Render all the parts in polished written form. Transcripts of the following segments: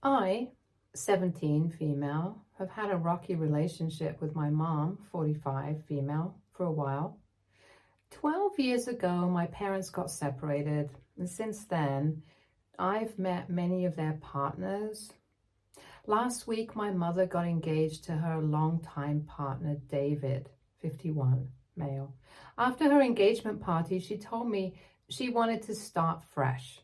I, 17, female, have had a rocky relationship with my mom, 45, female, for a while. 12 years ago, my parents got separated, and since then, I've met many of their partners. Last week, my mother got engaged to her longtime partner, David, 51, male. After her engagement party, she told me she wanted to start fresh.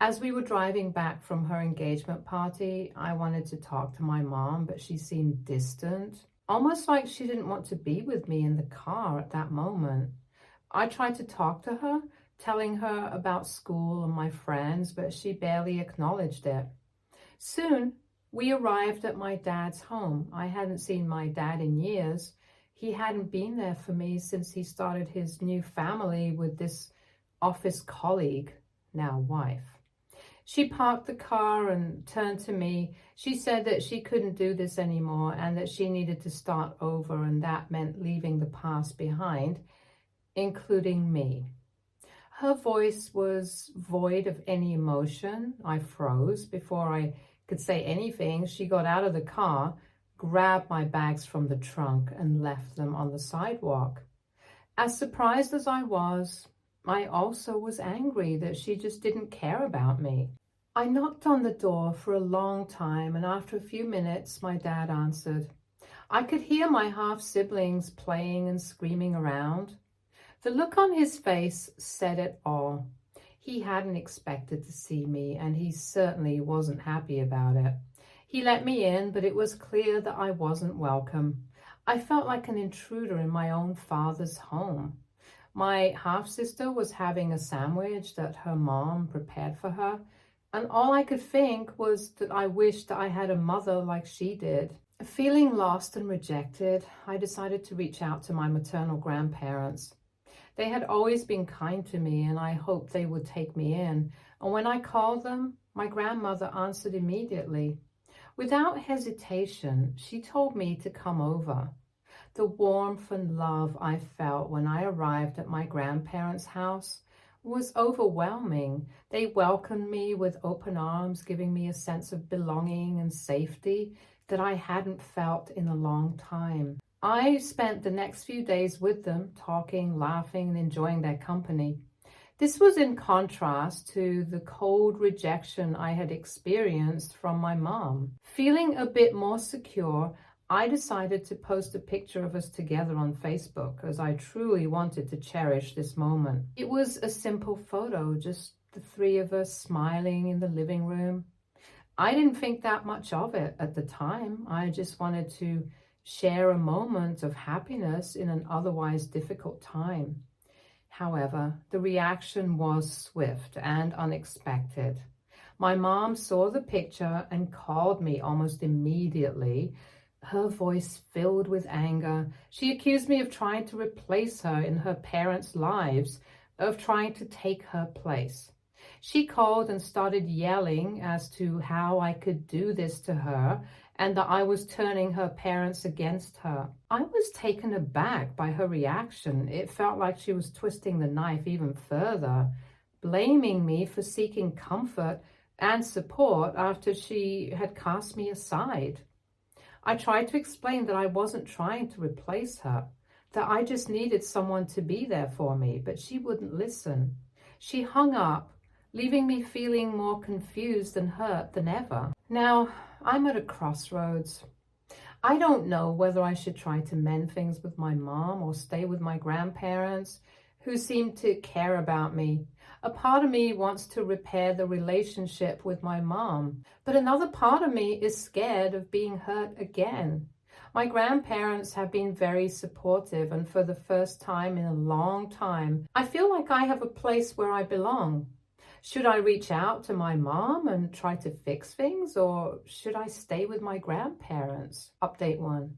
As we were driving back from her engagement party, I wanted to talk to my mom, but she seemed distant, almost like she didn't want to be with me in the car at that moment. I tried to talk to her, telling her about school and my friends, but she barely acknowledged it. Soon, we arrived at my dad's home. I hadn't seen my dad in years. He hadn't been there for me since he started his new family with this office colleague, now wife. She parked the car and turned to me. She said that she couldn't do this anymore and that she needed to start over, and that meant leaving the past behind, including me. Her voice was void of any emotion. I froze. Before I could say anything, she got out of the car, grabbed my bags from the trunk, and left them on the sidewalk. As surprised as I also was angry that she just didn't care about me. I knocked on the door for a long time, and after a few minutes, my dad answered. I could hear my half-siblings playing and screaming around. The look on his face said it all. He hadn't expected to see me, and he certainly wasn't happy about it. He let me in, but it was clear that I wasn't welcome. I felt like an intruder in my own father's home. My half-sister was having a sandwich that her mom prepared for her, and all I could think was that I wished I had a mother like she did. Feeling lost and rejected, I decided to reach out to my maternal grandparents. They had always been kind to me, and I hoped they would take me in. And when I called them, my grandmother answered immediately. Without hesitation, she told me to come over. The warmth and love I felt when I arrived at my grandparents' house was overwhelming. They welcomed me with open arms, giving me a sense of belonging and safety that I hadn't felt in a long time. I spent the next few days with them, talking, laughing, and enjoying their company. This was in contrast to the cold rejection I had experienced from my mom. Feeling a bit more secure, I decided to post a picture of us together on Facebook, as I truly wanted to cherish this moment. It was a simple photo, just the three of us smiling in the living room. I didn't think that much of it at the time. I just wanted to share a moment of happiness in an otherwise difficult time. However, the reaction was swift and unexpected. My mom saw the picture and called me almost immediately, her voice filled with anger. She accused me of trying to replace her in her parents' lives, of trying to take her place. She called and started yelling as to how I could do this to her and that I was turning her parents against her. I was taken aback by her reaction. It felt like she was twisting the knife even further, blaming me for seeking comfort and support after she had cast me aside. I tried to explain that I wasn't trying to replace her, that I just needed someone to be there for me, but she wouldn't listen. She hung up, leaving me feeling more confused and hurt than ever. Now, I'm at a crossroads. I don't know whether I should try to mend things with my mom or stay with my grandparents, who seem to care about me. A part of me wants to repair the relationship with my mom, but another part of me is scared of being hurt again. My grandparents have been very supportive, and for the first time in a long time, I feel like I have a place where I belong. Should I reach out to my mom and try to fix things, or should I stay with my grandparents? Update 1.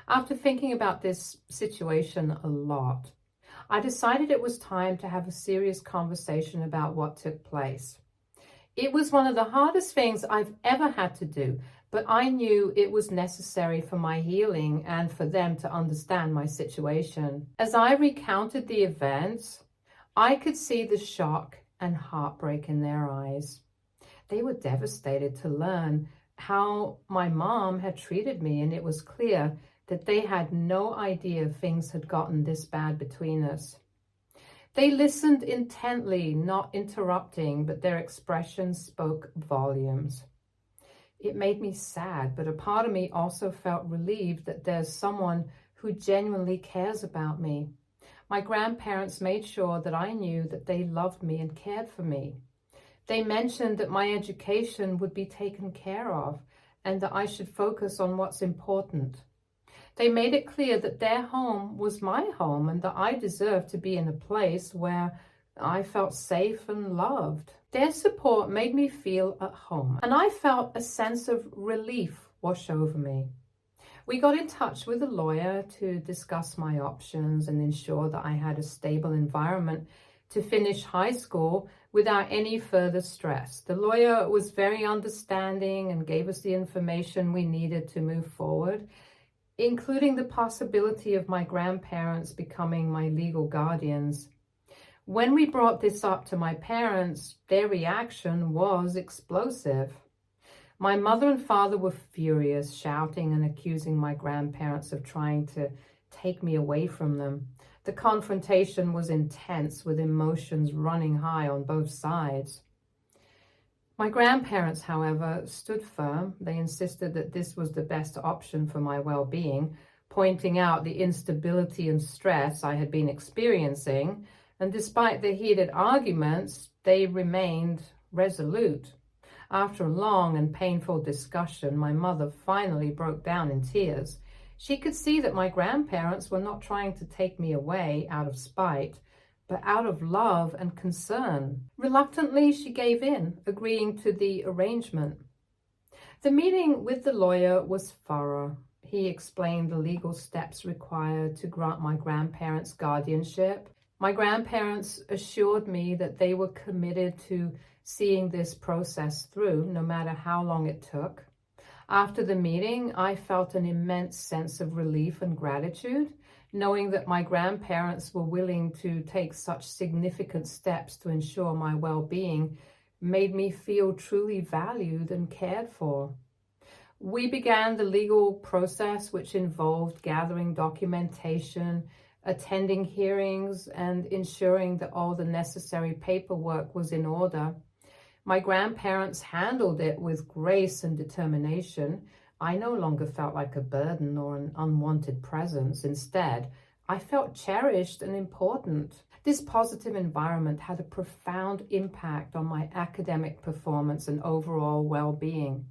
After thinking about this situation a lot, I decided it was time to have a serious conversation about what took place. It was one of the hardest things I've ever had to do, but I knew it was necessary for my healing and for them to understand my situation. As I recounted the events, I could see the shock and heartbreak in their eyes. They were devastated to learn how my mom had treated me, and it was clear that they had no idea things had gotten this bad between us. They listened intently, not interrupting, but their expressions spoke volumes. It made me sad, but a part of me also felt relieved that there's someone who genuinely cares about me. My grandparents made sure that I knew that they loved me and cared for me. They mentioned that my education would be taken care of and that I should focus on what's important. They made it clear that their home was my home and that I deserved to be in a place where I felt safe and loved. Their support made me feel at home, and I felt a sense of relief wash over me. We got in touch with a lawyer to discuss my options and ensure that I had a stable environment to finish high school without any further stress. The lawyer was very understanding and gave us the information we needed to move forward, including the possibility of my grandparents becoming my legal guardians. When we brought this up to my parents, their reaction was explosive. My mother and father were furious, shouting and accusing my grandparents of trying to take me away from them. The confrontation was intense, with emotions running high on both sides. My grandparents, however, stood firm. They insisted that this was the best option for my well-being, pointing out the instability and stress I had been experiencing. And despite the heated arguments, they remained resolute. After a long and painful discussion, my mother finally broke down in tears. She could see that my grandparents were not trying to take me away out of spite, but out of love and concern. Reluctantly, she gave in, agreeing to the arrangement. The meeting with the lawyer was thorough. He explained the legal steps required to grant my grandparents guardianship. My grandparents assured me that they were committed to seeing this process through, no matter how long it took. After the meeting, I felt an immense sense of relief and gratitude, knowing that my grandparents were willing to take such significant steps to ensure my well-being made me feel truly valued and cared for. We began the legal process, which involved gathering documentation, attending hearings, and ensuring that all the necessary paperwork was in order. My grandparents handled it with grace and determination. I no longer felt like a burden or an unwanted presence. Instead, I felt cherished and important. This positive environment had a profound impact on my academic performance and overall well-being.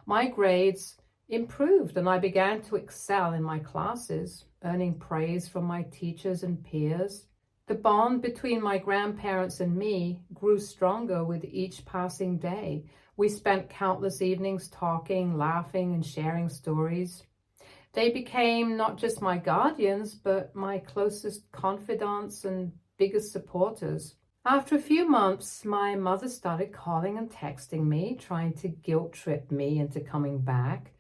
My grades improved and I began to excel in my classes, earning praise from my teachers and peers. The bond between my grandparents and me grew stronger with each passing day. We spent countless evenings talking, laughing, and sharing stories. They became not just my guardians, but my closest confidants and biggest supporters. After a few months, my mother started calling and texting me, trying to guilt trip me into coming back.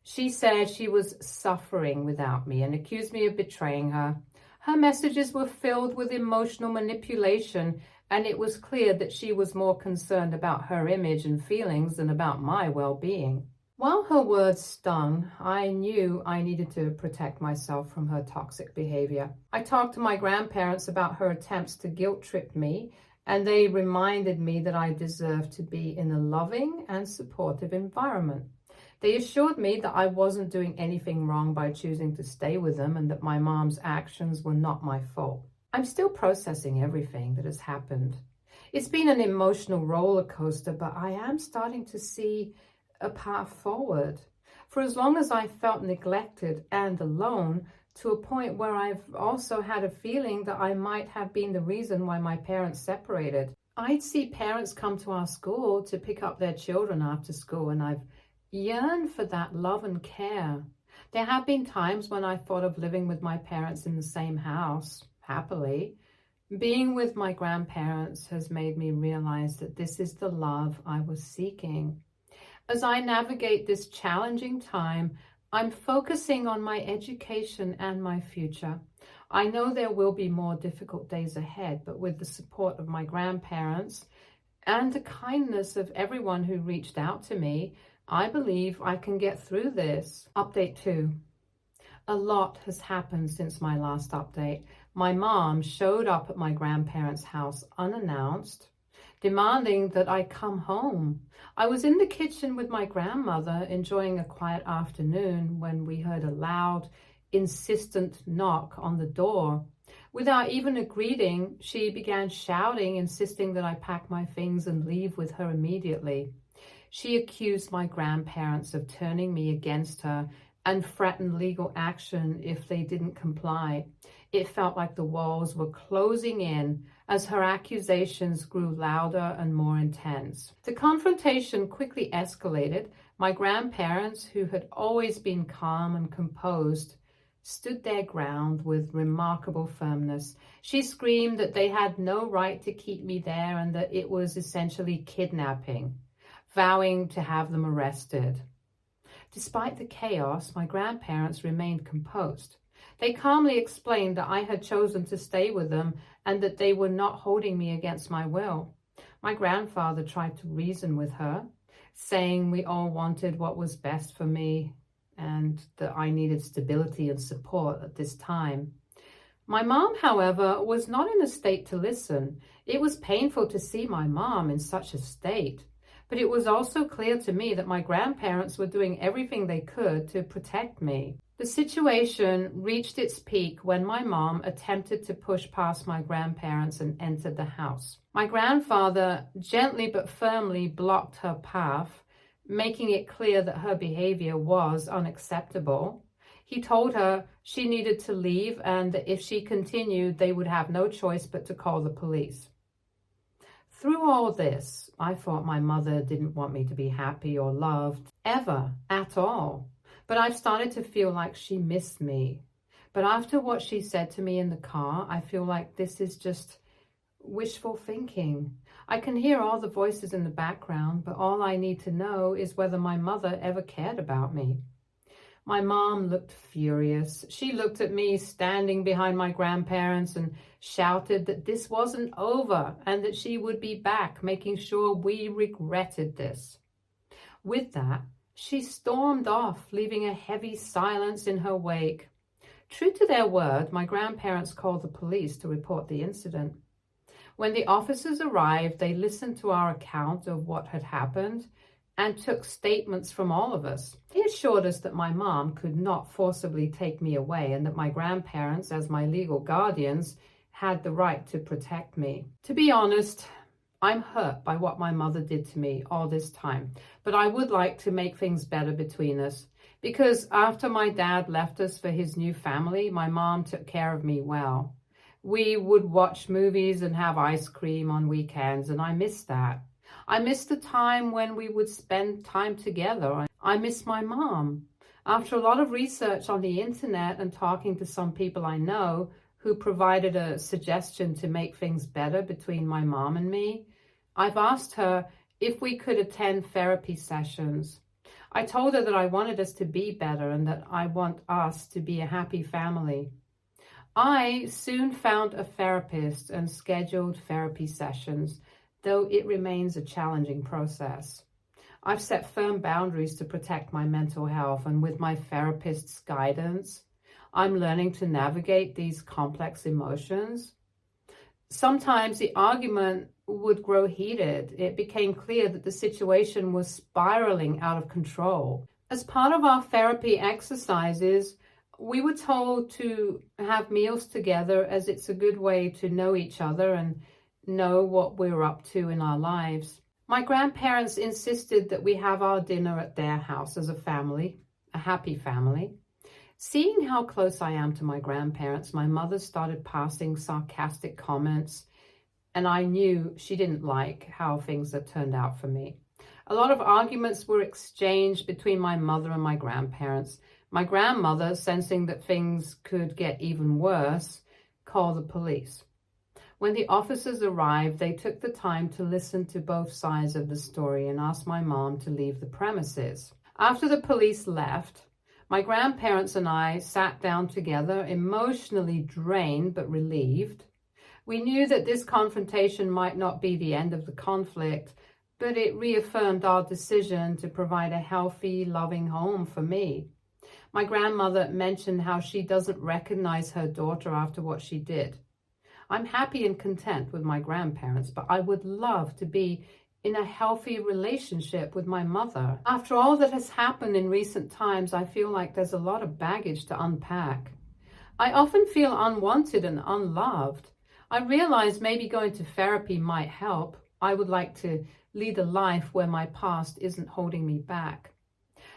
She said she was suffering without me and accused me of betraying her. Her messages were filled with emotional manipulation, and it was clear that she was more concerned about her image and feelings than about my well-being. While her words stung, I knew I needed to protect myself from her toxic behavior. I talked to my grandparents about her attempts to guilt-trip me, and they reminded me that I deserved to be in a loving and supportive environment. They assured me that I wasn't doing anything wrong by choosing to stay with them and that my mom's actions were not my fault. I'm still processing everything that has happened. It's been an emotional roller coaster, but I am starting to see a path forward. For as long as I felt neglected and alone, to a point where I've also had a feeling that I might have been the reason why my parents separated. I'd see parents come to our school to pick up their children after school, and I've yearned for that love and care. There have been times when I thought of living with my parents in the same house, happily. Being with my grandparents has made me realize that this is the love I was seeking. As I navigate this challenging time, I'm focusing on my education and my future. I know there will be more difficult days ahead, but with the support of my grandparents and the kindness of everyone who reached out to me, I believe I can get through this. Update 2. A lot has happened since my last update. My mom showed up at my grandparents' house unannounced, demanding that I come home. I was in the kitchen with my grandmother enjoying a quiet afternoon when we heard a loud, insistent knock on the door. Without even a greeting, she began shouting, insisting that I pack my things and leave with her immediately. She accused my grandparents of turning me against her and threatened legal action if they didn't comply. It felt like the walls were closing in as her accusations grew louder and more intense. The confrontation quickly escalated. My grandparents, who had always been calm and composed, stood their ground with remarkable firmness. She screamed that they had no right to keep me there and that it was essentially kidnapping, vowing to have them arrested. Despite the chaos, my grandparents remained composed. They calmly explained that I had chosen to stay with them and that they were not holding me against my will. My grandfather tried to reason with her, saying we all wanted what was best for me and that I needed stability and support at this time. My mom, however, was not in a state to listen. It was painful to see my mom in such a state, but it was also clear to me that my grandparents were doing everything they could to protect me. The situation reached its peak when my mom attempted to push past my grandparents and entered the house. My grandfather gently but firmly blocked her path, making it clear that her behavior was unacceptable. He told her she needed to leave and that if she continued, they would have no choice but to call the police. Through all this, I thought my mother didn't want me to be happy or loved, ever, at all. But I've started to feel like she missed me. But after what she said to me in the car, I feel like this is just wishful thinking. I can hear all the voices in the background, but all I need to know is whether my mother ever cared about me. My mom looked furious. She looked at me standing behind my grandparents and shouted that this wasn't over and that she would be back, making sure we regretted this. With that, she stormed off, leaving a heavy silence in her wake. True to their word, my grandparents called the police to report the incident. When the officers arrived, they listened to our account of what had happened and took statements from all of us. They assured us that my mom could not forcibly take me away and that my grandparents, as my legal guardians, had the right to protect me. To be honest, I'm hurt by what my mother did to me all this time, but I would like to make things better between us. Because after my dad left us for his new family, my mom took care of me well. We would watch movies and have ice cream on weekends, and I miss that. I miss the time when we would spend time together. I miss my mom. After a lot of research on the internet and talking to some people I know who provided a suggestion to make things better between my mom and me, I've asked her if we could attend therapy sessions. I told her that I wanted us to be better and that I want us to be a happy family. I soon found a therapist and scheduled therapy sessions, though it remains a challenging process. I've set firm boundaries to protect my mental health, and with my therapist's guidance, I'm learning to navigate these complex emotions. Sometimes the argument would grow heated. It became clear that the situation was spiraling out of control. As part of our therapy exercises, we were told to have meals together as it's a good way to know each other and know what we're up to in our lives. My grandparents insisted that we have our dinner at their house as a family, a happy family. Seeing how close I am to my grandparents, my mother started passing sarcastic comments, and I knew she didn't like how things had turned out for me. A lot of arguments were exchanged between my mother and my grandparents. My grandmother, sensing that things could get even worse, called the police. When the officers arrived, they took the time to listen to both sides of the story and asked my mom to leave the premises. After the police left, my grandparents and I sat down together, emotionally drained but relieved. We knew that this confrontation might not be the end of the conflict, but it reaffirmed our decision to provide a healthy, loving home for me. My grandmother mentioned how she doesn't recognize her daughter after what she did. I'm happy and content with my grandparents, but I would love to be in a healthy relationship with my mother. After all that has happened in recent times, I feel like there's a lot of baggage to unpack. I often feel unwanted and unloved. I realize maybe going to therapy might help. I would like to lead a life where my past isn't holding me back.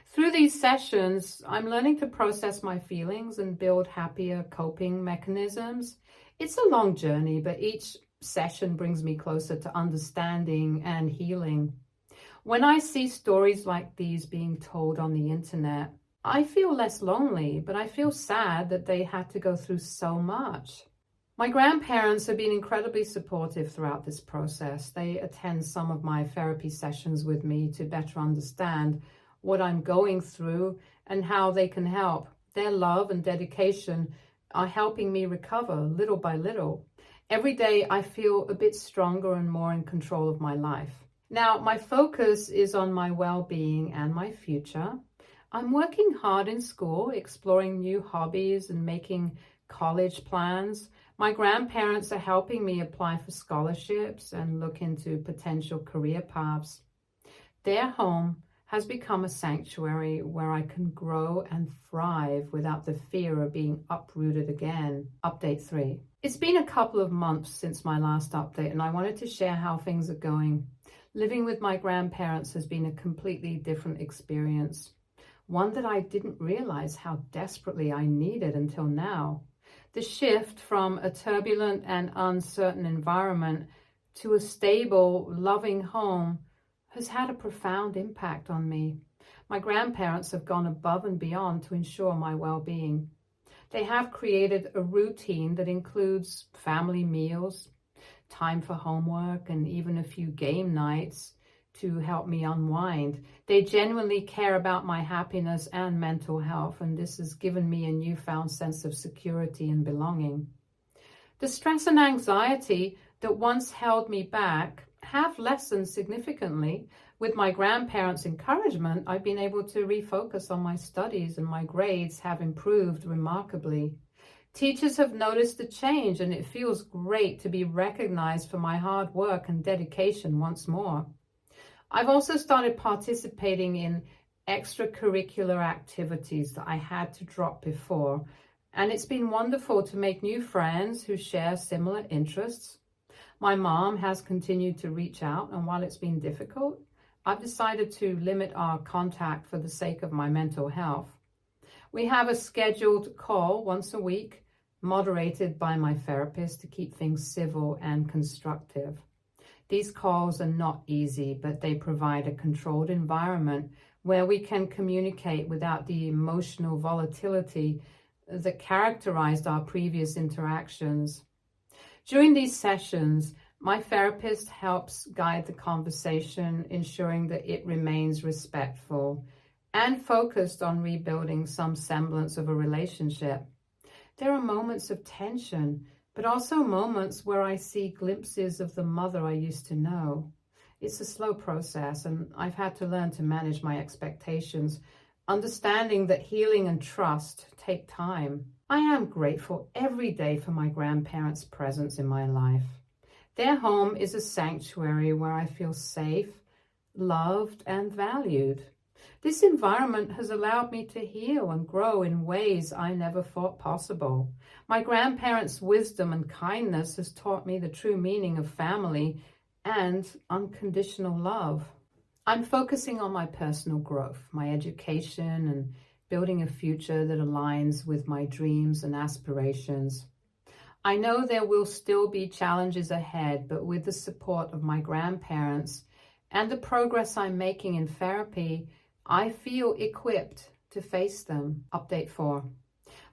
Through these sessions, I'm learning to process my feelings and build happier coping mechanisms. It's a long journey, but each session brings me closer to understanding and healing. When I see stories like these being told on the internet, I feel less lonely, but I feel sad that they had to go through so much. My grandparents have been incredibly supportive throughout this process. They attend some of my therapy sessions with me to better understand what I'm going through and how they can help. Their love and dedication are helping me recover little by little. Every day I feel a bit stronger and more in control of my life. Now, my focus is on my well-being and my future. I'm working hard in school, exploring new hobbies and making college plans. My grandparents are helping me apply for scholarships and look into potential career paths. Their home has become a sanctuary where I can grow and thrive without the fear of being uprooted again. Update 3. It's been a couple of months since my last update, and I wanted to share how things are going. Living with my grandparents has been a completely different experience, one that I didn't realize how desperately I needed until now. The shift from a turbulent and uncertain environment to a stable, loving home has had a profound impact on me. My grandparents have gone above and beyond to ensure my well-being. They have created a routine that includes family meals, time for homework, and even a few game nights to help me unwind. They genuinely care about my happiness and mental health, and this has given me a newfound sense of security and belonging. The stress and anxiety that once held me back have lessened significantly. With my grandparents' encouragement, I've been able to refocus on my studies, and my grades have improved remarkably. Teachers have noticed the change, and it feels great to be recognized for my hard work and dedication once more. I've also started participating in extracurricular activities that I had to drop before, and it's been wonderful to make new friends who share similar interests. My mom has continued to reach out, and while it's been difficult, I've decided to limit our contact for the sake of my mental health. We have a scheduled call once a week, moderated by my therapist, to keep things civil and constructive. These calls are not easy, but they provide a controlled environment where we can communicate without the emotional volatility that characterized our previous interactions. During these sessions, my therapist helps guide the conversation, ensuring that it remains respectful and focused on rebuilding some semblance of a relationship. There are moments of tension, but also moments where I see glimpses of the mother I used to know. It's a slow process, and I've had to learn to manage my expectations, understanding that healing and trust take time. I am grateful every day for my grandparents' presence in my life. Their home is a sanctuary where I feel safe, loved, and valued. This environment has allowed me to heal and grow in ways I never thought possible. My grandparents' wisdom and kindness has taught me the true meaning of family and unconditional love. I'm focusing on my personal growth, my education, and building a future that aligns with my dreams and aspirations. I know there will still be challenges ahead, but with the support of my grandparents and the progress I'm making in therapy, I feel equipped to face them. Update 4.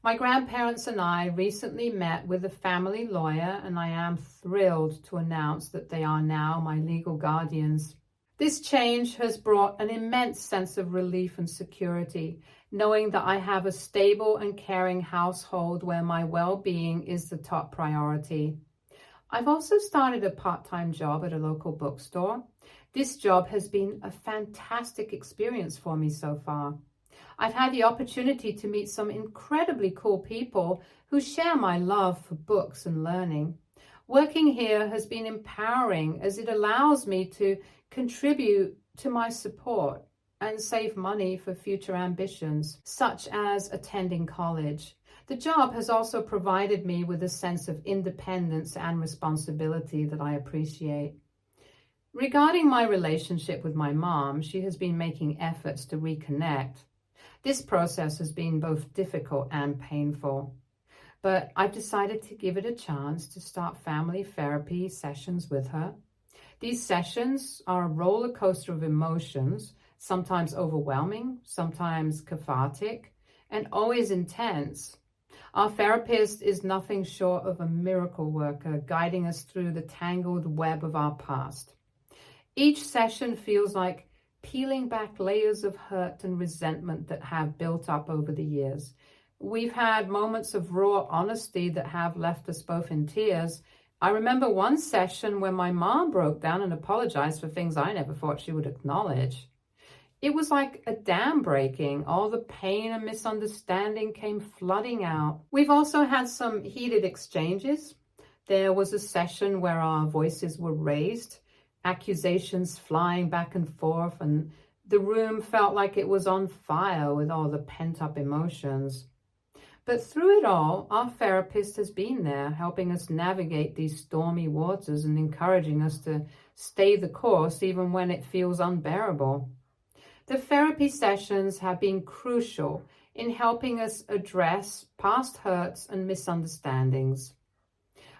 My grandparents and I recently met with a family lawyer, and I am thrilled to announce that they are now my legal guardians. This change has brought an immense sense of relief and security, knowing that I have a stable and caring household where my well-being is the top priority. I've also started a part-time job at a local bookstore. This job has been a fantastic experience for me so far. I've had the opportunity to meet some incredibly cool people who share my love for books and learning. Working here has been empowering as it allows me to contribute to my support and save money for future ambitions, such as attending college. The job has also provided me with a sense of independence and responsibility that I appreciate. Regarding my relationship with my mom, she has been making efforts to reconnect. This process has been both difficult and painful, but I've decided to give it a chance to start family therapy sessions with her. These sessions are a roller coaster of emotions, sometimes overwhelming, sometimes cathartic, and always intense. Our therapist is nothing short of a miracle worker, guiding us through the tangled web of our past. Each session feels like peeling back layers of hurt and resentment that have built up over the years. We've had moments of raw honesty that have left us both in tears. I remember one session where my mom broke down and apologized for things I never thought she would acknowledge. It was like a dam breaking. All the pain and misunderstanding came flooding out. We've also had some heated exchanges. There was a session where our voices were raised, accusations flying back and forth, and the room felt like it was on fire with all the pent-up emotions. But through it all, our therapist has been there, helping us navigate these stormy waters and encouraging us to stay the course even when it feels unbearable. The therapy sessions have been crucial in helping us address past hurts and misunderstandings.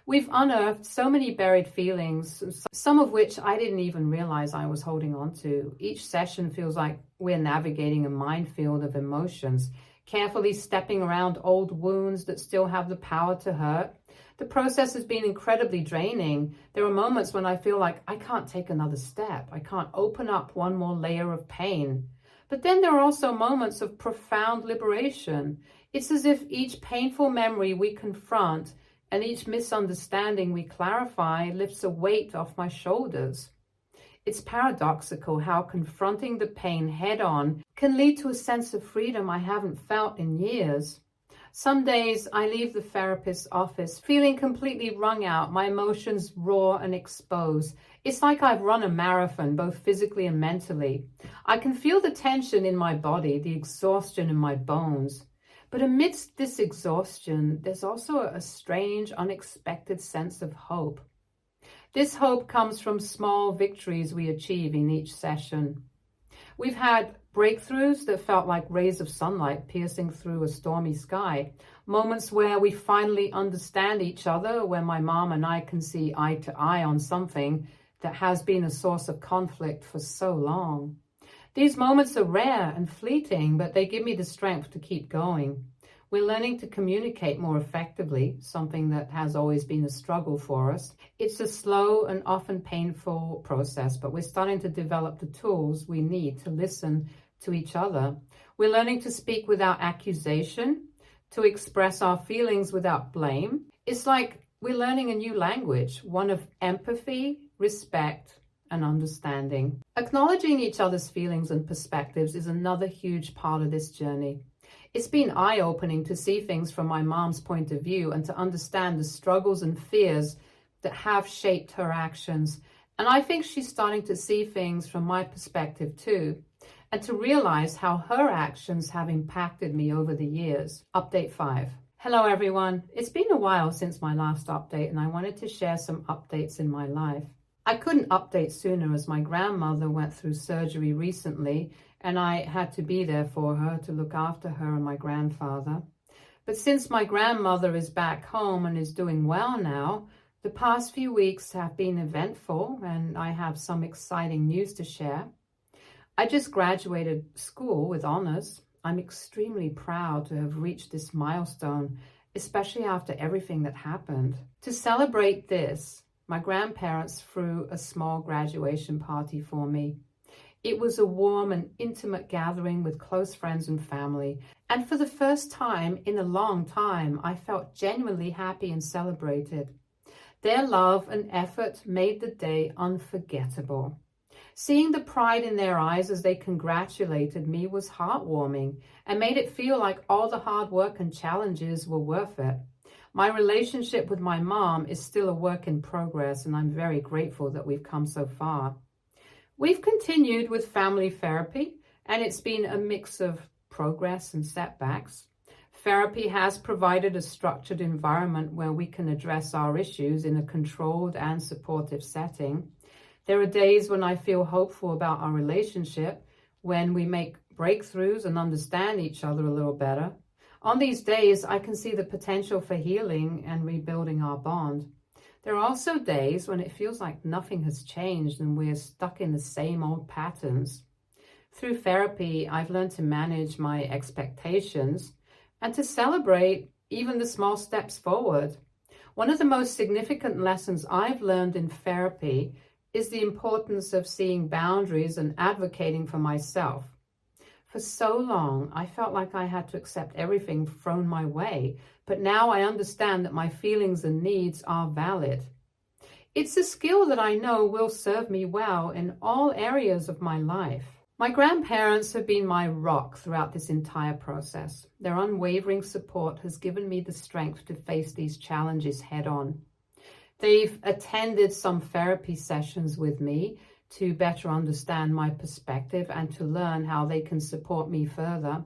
We've unearthed so many buried feelings, some of which I didn't even realize I was holding on to. Each session feels like we're navigating a minefield of emotions, carefully stepping around old wounds that still have the power to hurt. The process has been incredibly draining. There are moments when I feel like I can't take another step. I can't open up one more layer of pain. But then there are also moments of profound liberation. It's as if each painful memory we confront and each misunderstanding we clarify lifts a weight off my shoulders. It's paradoxical how confronting the pain head on can lead to a sense of freedom I haven't felt in years. Some days I leave the therapist's office feeling completely wrung out, my emotions raw and exposed. It's like I've run a marathon, both physically and mentally. I can feel the tension in my body, the exhaustion in my bones. But amidst this exhaustion, there's also a strange, unexpected sense of hope. This hope comes from small victories we achieve in each session. We've had breakthroughs that felt like rays of sunlight piercing through a stormy sky, moments where we finally understand each other, where my mom and I can see eye to eye on something that has been a source of conflict for so long. These moments are rare and fleeting, but they give me the strength to keep going. We're learning to communicate more effectively, something that has always been a struggle for us. It's a slow and often painful process, but we're starting to develop the tools we need to listen to each other. We're learning to speak without accusation, to express our feelings without blame. It's like we're learning a new language, one of empathy, respect, and understanding. Acknowledging each other's feelings and perspectives is another huge part of this journey. It's been eye-opening to see things from my mom's point of view and to understand the struggles and fears that have shaped her actions. And I think she's starting to see things from my perspective too, and to realize how her actions have impacted me over the years. Update 5. Hello everyone. It's been a while since my last update, and I wanted to share some updates in my life. I couldn't update sooner as my grandmother went through surgery recently, and I had to be there for her to look after her and my grandfather. But since my grandmother is back home and is doing well now, the past few weeks have been eventful, and I have some exciting news to share. I just graduated school with honors. I'm extremely proud to have reached this milestone, especially after everything that happened. To celebrate this, my grandparents threw a small graduation party for me. It was a warm and intimate gathering with close friends and family. And for the first time in a long time, I felt genuinely happy and celebrated. Their love and effort made the day unforgettable. Seeing the pride in their eyes as they congratulated me was heartwarming and made it feel like all the hard work and challenges were worth it. My relationship with my mom is still a work in progress, and I'm very grateful that we've come so far. We've continued with family therapy, and it's been a mix of progress and setbacks. Therapy has provided a structured environment where we can address our issues in a controlled and supportive setting. There are days when I feel hopeful about our relationship, when we make breakthroughs and understand each other a little better. On these days, I can see the potential for healing and rebuilding our bond. There are also days when it feels like nothing has changed and we're stuck in the same old patterns. Through therapy, I've learned to manage my expectations and to celebrate even the small steps forward. One of the most significant lessons I've learned in therapy is the importance of seeing boundaries and advocating for myself. For so long, I felt like I had to accept everything thrown my way, but now I understand that my feelings and needs are valid. It's a skill that I know will serve me well in all areas of my life. My grandparents have been my rock throughout this entire process. Their unwavering support has given me the strength to face these challenges head on. They've attended some therapy sessions with me to better understand my perspective and to learn how they can support me further.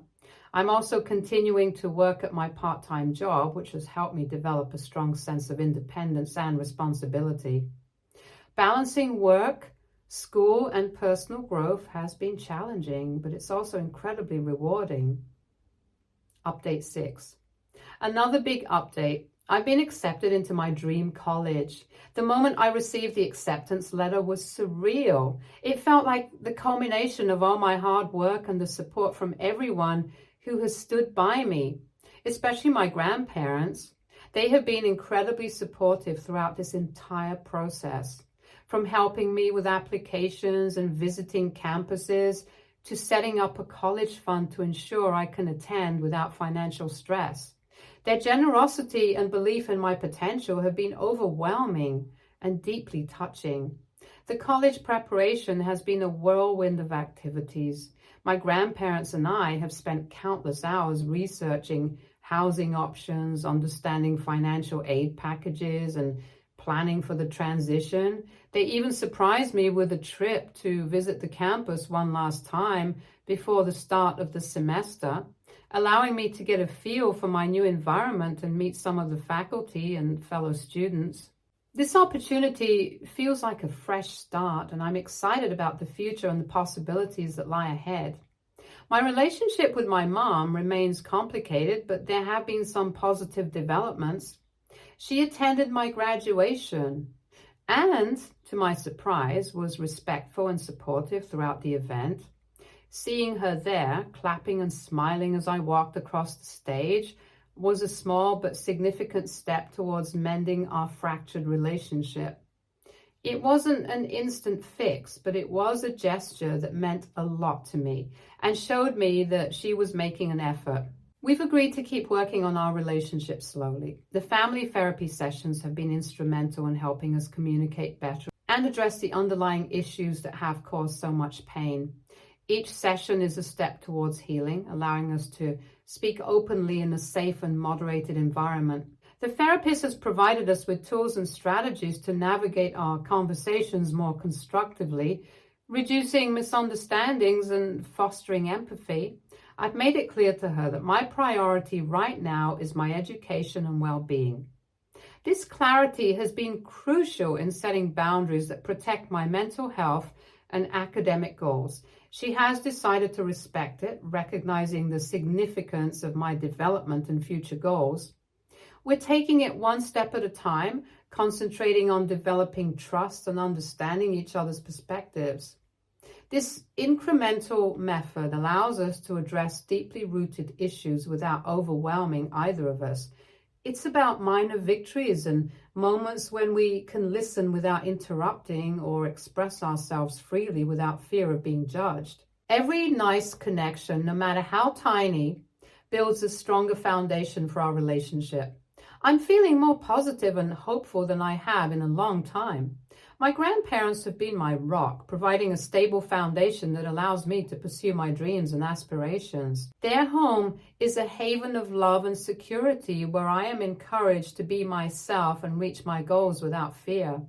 I'm also continuing to work at my part-time job, which has helped me develop a strong sense of independence and responsibility. Balancing work, school, and personal growth has been challenging, but it's also incredibly rewarding. Update 6. Another big update. I've been accepted into my dream college. The moment I received the acceptance letter was surreal. It felt like the culmination of all my hard work and the support from everyone who has stood by me, especially my grandparents. They have been incredibly supportive throughout this entire process, from helping me with applications and visiting campuses to setting up a college fund to ensure I can attend without financial stress. Their generosity and belief in my potential have been overwhelming and deeply touching. The college preparation has been a whirlwind of activities. My grandparents and I have spent countless hours researching housing options, understanding financial aid packages, and planning for the transition. They even surprised me with a trip to visit the campus one last time before the start of the semester, allowing me to get a feel for my new environment and meet some of the faculty and fellow students. This opportunity feels like a fresh start, and I'm excited about the future and the possibilities that lie ahead. My relationship with my mom remains complicated, but there have been some positive developments. She attended my graduation and, to my surprise, was respectful and supportive throughout the event. Seeing her there, clapping and smiling as I walked across the stage, was a small but significant step towards mending our fractured relationship. It wasn't an instant fix, but it was a gesture that meant a lot to me and showed me that she was making an effort. We've agreed to keep working on our relationship slowly. The family therapy sessions have been instrumental in helping us communicate better and address the underlying issues that have caused so much pain. Each session is a step towards healing, allowing us to speak openly in a safe and moderated environment. The therapist has provided us with tools and strategies to navigate our conversations more constructively, reducing misunderstandings and fostering empathy. I've made it clear to her that my priority right now is my education and well-being. This clarity has been crucial in setting boundaries that protect my mental health and academic goals. She has decided to respect it, recognizing the significance of my development and future goals. We're taking it one step at a time, concentrating on developing trust and understanding each other's perspectives. This incremental method allows us to address deeply rooted issues without overwhelming either of us. It's about minor victories and moments when we can listen without interrupting or express ourselves freely without fear of being judged. Every nice connection, no matter how tiny, builds a stronger foundation for our relationship. I'm feeling more positive and hopeful than I have in a long time. My grandparents have been my rock, providing a stable foundation that allows me to pursue my dreams and aspirations. Their home is a haven of love and security where I am encouraged to be myself and reach my goals without fear.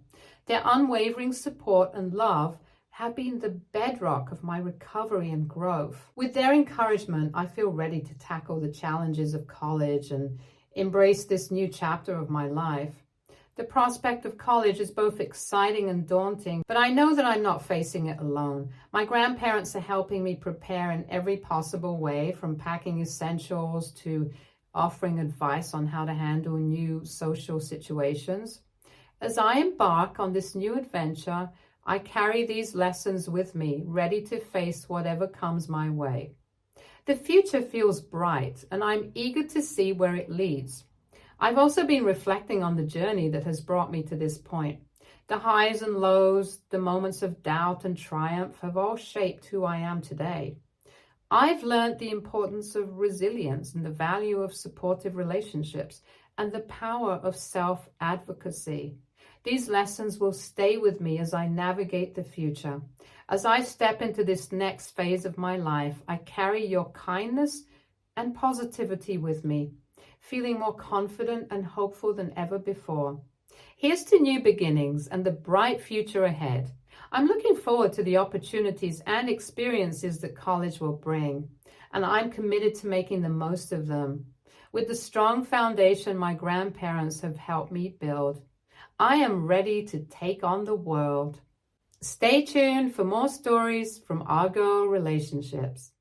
Their unwavering support and love have been the bedrock of my recovery and growth. With their encouragement, I feel ready to tackle the challenges of college and embrace this new chapter of my life. The prospect of college is both exciting and daunting, but I know that I'm not facing it alone. My grandparents are helping me prepare in every possible way, from packing essentials to offering advice on how to handle new social situations. As I embark on this new adventure, I carry these lessons with me, ready to face whatever comes my way. The future feels bright, and I'm eager to see where it leads. I've also been reflecting on the journey that has brought me to this point. The highs and lows, the moments of doubt and triumph have all shaped who I am today. I've learned the importance of resilience and the value of supportive relationships and the power of self-advocacy. These lessons will stay with me as I navigate the future. As I step into this next phase of my life, I carry your kindness and positivity with me, feeling more confident and hopeful than ever before. Here's to new beginnings and the bright future ahead. I'm looking forward to the opportunities and experiences that college will bring, and I'm committed to making the most of them. With the strong foundation my grandparents have helped me build, I am ready to take on the world. Stay tuned for more stories from our girl relationships.